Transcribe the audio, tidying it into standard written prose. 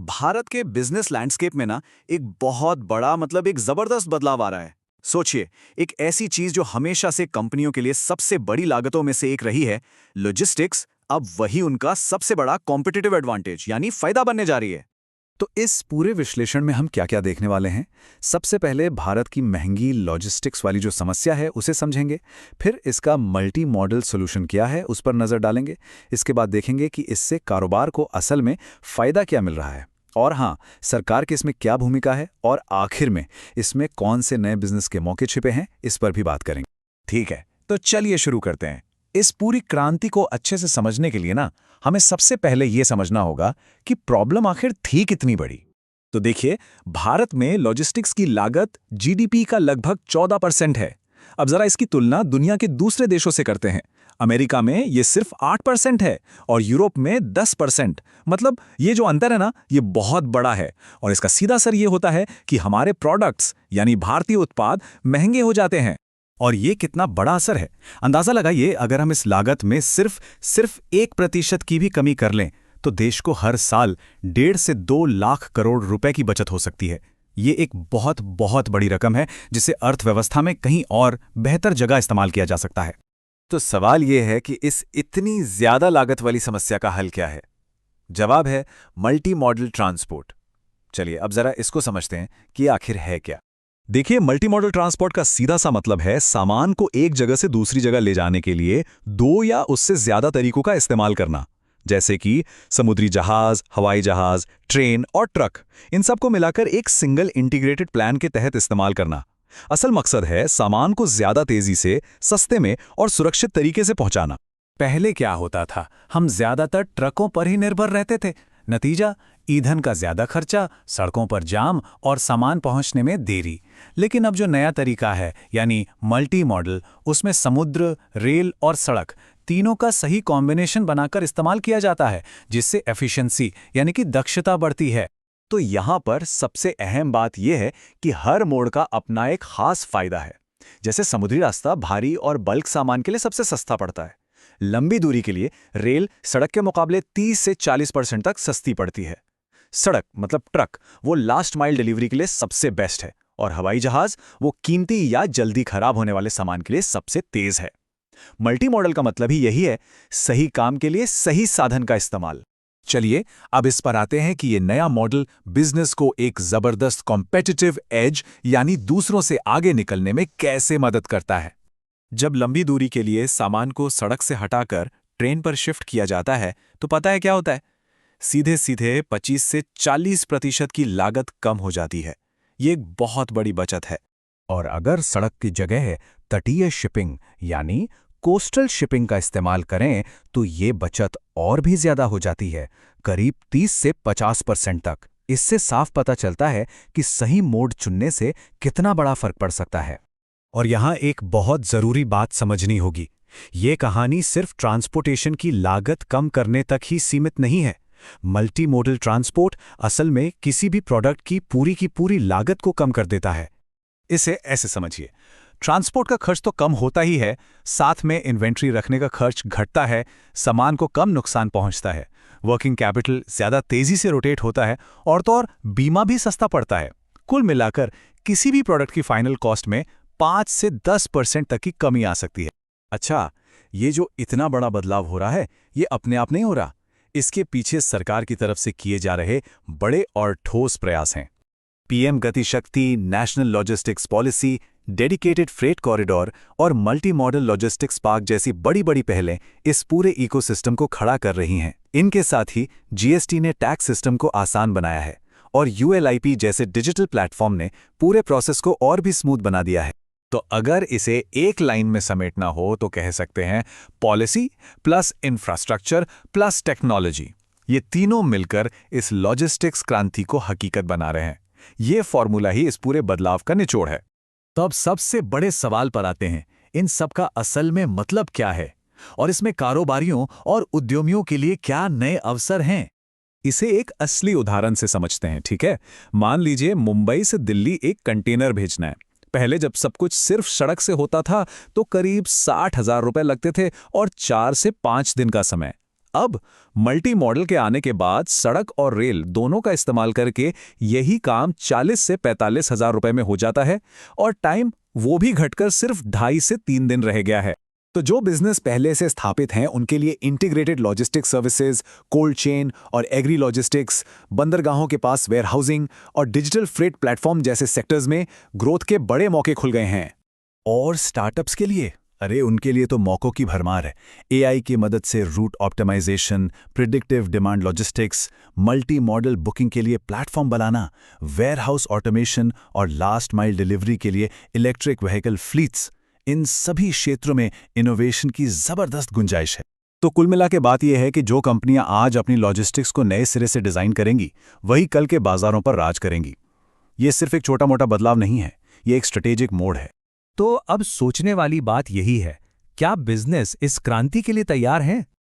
भारत के business landscape में ना एक बहुत बड़ा एक जबरदस्त बदलाव आ रहा है। सोचिए, एक ऐसी चीज जो हमेशा से कंपनियों के लिए सबसे बड़ी लागतों में से एक रही है, लॉजिस्टिक्स, अब वही उनका सबसे बड़ा कॉम्पिटिटिव एडवांटेज यानी फायदा बनने जा रही है। तो इस पूरे विश्लेषण में हम क्या-क्या देखने वाले हैं? सबसे पहले भारत की महंगी लॉजिस्टिक्स वाली जो समस्या है उसे समझेंगे। फिर इसका मल्टी मॉडल सॉल्यूशन क्या है उस पर नज़र डालेंगे। इसके बाद देखेंगे कि इससे कारोबार को असल में फ़ायदा क्या मिल रहा है। और हाँ, सरकार की इसमें क्या भूमिका है और आखिर में इसमें कौन से नए बिजनेस के मौके छिपे हैं, इस पर भी बात करेंगे। ठीक है, तो चलिए शुरू करते हैं। इस पूरी क्रांति को अच्छे से समझने के लिए ना हमें सबसे पहले यह समझना होगा कि प्रॉब्लम आखिर थी कितनी बड़ी। तो देखिए, भारत में लॉजिस्टिक्स की लागत जीडीपी का लगभग 14% है। अब जरा इसकी तुलना दुनिया के दूसरे देशों से करते हैं। अमेरिका में ये सिर्फ 8% है और यूरोप में 10%। मतलब ये जो अंतर है ना, ये बहुत बड़ा है। और इसका सीधा असर ये होता है कि हमारे प्रोडक्ट्स यानी भारतीय उत्पाद महंगे हो जाते हैं। और ये कितना बड़ा असर है, अंदाजा लगाइए। अगर हम इस लागत में सिर्फ 1% की भी कमी कर लें तो देश को हर साल 1.5 से 2 लाख करोड़ रुपए की बचत हो सकती है। ये एक बहुत बहुत बड़ी रकम है जिसे अर्थव्यवस्था में कहीं और बेहतर जगह इस्तेमाल किया जा सकता है। तो सवाल ये है कि इस इतनी ज्यादा लागत वाली समस्या का हल क्या है? जवाब है मल्टी मॉडल ट्रांसपोर्ट। चलिए अब जरा इसको समझते हैं कि आखिर है क्या। देखिए, मल्टी मॉडल ट्रांसपोर्ट का सीधा सा मतलब है सामान को एक जगह से दूसरी जगह ले जाने के लिए 2 या उससे ज्यादा तरीकों का इस्तेमाल करना, जैसे कि समुद्री जहाज, हवाई जहाज, ट्रेन और ट्रक। इन सब को मिलाकर एक सिंगल इंटीग्रेटेड प्लान के तहत इस्तेमाल करना। असल मकसद है सामान को ज्यादा तेजी से, सस्ते में और सुरक्षित तरीके से पहुंचाना। पहले क्या होता था, हम ज्यादातर ट्रकों पर ही निर्भर रहते थे। नतीजा, ईंधन का ज्यादा खर्चा, सड़कों पर जाम और सामान पहुंचने में देरी। लेकिन अब जो नया तरीका है यानी मल्टी मॉडल, उसमें समुद्र, रेल और सड़क तीनों का सही कॉम्बिनेशन बनाकर इस्तेमाल किया जाता है, जिससे एफिशिएंसी यानी कि दक्षता बढ़ती है। तो यहाँ पर सबसे अहम बात यह है कि हर मोड का अपना एक खास फायदा है। जैसे समुद्री रास्ता भारी और बल्क सामान के लिए सबसे सस्ता पड़ता है। लंबी दूरी के लिए रेल सड़क के मुकाबले 30 से 40% तक सस्ती पड़ती है। सड़क ट्रक वो लास्ट माइल डिलीवरी के लिए सबसे बेस्ट है। और हवाई जहाज वो कीमती या जल्दी खराब होने वाले सामान के लिए सबसे तेज है। मल्टी मॉडल का मतलब ही यही है, सही काम के लिए सही साधन का इस्तेमाल। चलिए अब इस पर आते हैं कि ये नया मॉडल बिजनेस को एक जबरदस्त कॉम्पिटिटिव एज यानी दूसरों से आगे निकलने में कैसे मदद करता है। जब लंबी दूरी के लिए सामान को सड़क से हटाकर ट्रेन पर शिफ्ट किया जाता है तो पता है क्या होता है? सीधे सीधे 25 से 40% की लागत कम हो जाती है। ये एक बहुत बड़ी बचत है। और अगर सड़क की जगह तटीय शिपिंग यानी कोस्टल शिपिंग का इस्तेमाल करें तो ये बचत और भी ज्यादा हो जाती है, करीब 30 से 50% तक। इससे साफ पता चलता है कि सही मोड चुनने से कितना बड़ा फर्क पड़ सकता है। और यहाँ एक बहुत जरूरी बात समझनी होगी, ये कहानी सिर्फ ट्रांसपोर्टेशन की लागत कम करने तक ही सीमित नहीं है। मल्टी मॉडल ट्रांसपोर्ट असल में किसी भी प्रोडक्ट की पूरी लागत को कम कर देता है। इसे ऐसे समझिए, ट्रांसपोर्ट का खर्च तो कम होता ही है, साथ में इन्वेंट्री रखने का खर्च घटता है, सामान को कम नुकसान पहुंचता है, वर्किंग कैपिटल ज्यादा तेजी से रोटेट होता है और तो और बीमा भी सस्ता पड़ता है। कुल मिलाकर किसी भी प्रोडक्ट की फाइनल कॉस्ट में 5 से 10% तक की कमी आ सकती है। अच्छा, ये जो इतना बड़ा बदलाव हो रहा है, ये अपने आप नहीं हो रहा। इसके पीछे सरकार की तरफ से किए जा रहे बड़े और ठोस प्रयास हैं। पीएम गति शक्ति, national logistics policy, dedicated freight corridor और मल्टी मॉडल लॉजिस्टिक्स पार्क जैसी बड़ी-बड़ी पहलें इस पूरे इकोसिस्टम को खड़ा कर रही हैं। इनके साथ ही जीएसटी ने टैक्स सिस्टम को आसान बनाया है और यूएलआईपी जैसे डिजिटल प्लेटफॉर्म ने पूरे प्रोसेस को और भी स्मूथ बना दिया है। तो अगर इसे एक लाइन में समेटना हो तो कह सकते हैं policy plus infrastructure plus technology, ये तीनों मिलकर इस लॉजिस्टिक्स क्रांति को हकीकत बना रहे हैं। ये फॉर्मूला ही इस पूरे बदलाव का निचोड़ है। तो अब सबसे बड़े सवाल पर आते हैं, इन सब का असल में मतलब क्या है और इसमें कारोबारियों और उद्यमियों के लिए क्या नए अवसर हैं? इसे एक असली उदाहरण से समझते हैं, ठीक है? मान लीजिए मुंबई से दिल्ली एक कंटेनर भेजना है। पहले जब सब कुछ सिर्फ सड़क से होता था तो करीब 60,000 रुपए लगते थे और 4 से 5 दिन का समय। अब मल्टी मॉडल के आने के बाद सड़क और रेल दोनों का इस्तेमाल करके यही काम 40 से 45 हजार रुपए में हो जाता है और टाइम वो भी घटकर सिर्फ 2.5 से 3 दिन रह गया है। तो जो बिजनेस पहले से स्थापित हैं उनके लिए integrated logistics services, cold chain और एग्री लॉजिस्टिक्स, बंदरगाहों के पास वेयरहाउसिंग और डिजिटल फ्रेट प्लेटफॉर्म जैसे सेक्टर्स में ग्रोथ के बड़े मौके खुल गए हैं। और स्टार्टअप्स के लिए, अरे उनके लिए तो मौकों की भरमार है। एआई की मदद से route optimisation, predictive demand logistics, multi modal booking के लिए प्लेटफॉर्म बनाना, वेयरहाउस ऑटोमेशन और लास्ट माइल डिलीवरी के लिए इलेक्ट्रिक व्हीकल फ्लीट्स, इन सभी क्षेत्रों में इनोवेशन की जबरदस्त गुंजाइश है। तो कुल मिला के बात यह है कि जो कंपनियां आज अपनी लॉजिस्टिक्स को नए सिरे से डिजाइन करेंगी, वही कल के बाजारों पर राज करेंगी। ये सिर्फ एक छोटा मोटा बदलाव नहीं है, ये एक स्ट्रेटेजिक मोड़ है। तो अब सोचने वाली बात यही है, क्या बिजनेस इस क्रांति के लिए तैयार हैं?